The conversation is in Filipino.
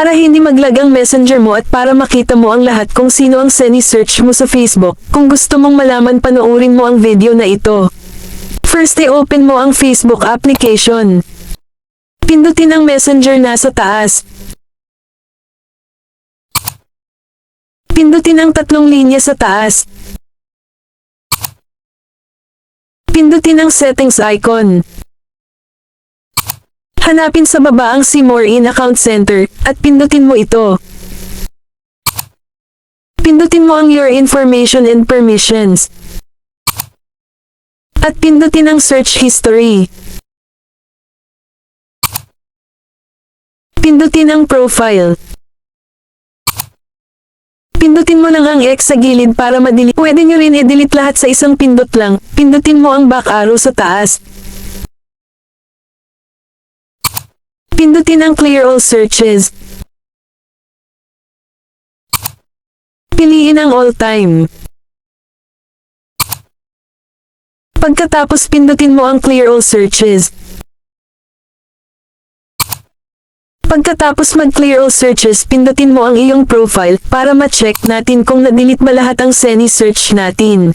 Para hindi maglag ang messenger mo at para makita mo ang lahat kung sino ang seni-search mo sa Facebook, kung gusto mong malaman panoorin mo ang video na ito. First i-open mo ang Facebook application. Pindutin ang messenger nasa taas. Pindutin ang tatlong linya sa taas. Pindutin ang settings icon. Hanapin sa baba ang See More in Account Center, at pindutin mo ito. Pindutin mo ang Your Information and Permissions. At pindutin ang Search History. Pindutin ang Profile. Pindutin mo lang ang X sa gilid para ma-delete. Pwede nyo rin i-delete lahat sa isang pindot lang. Pindutin mo ang back arrow sa taas. Pindutin ang Clear All Searches. Piliin ang All Time. Pagkatapos pindutin mo ang Clear All Searches. Pagkatapos mag-clear all searches, pindutin mo ang iyong profile para ma-check natin kung na-delete ba lahat ang seni-search natin.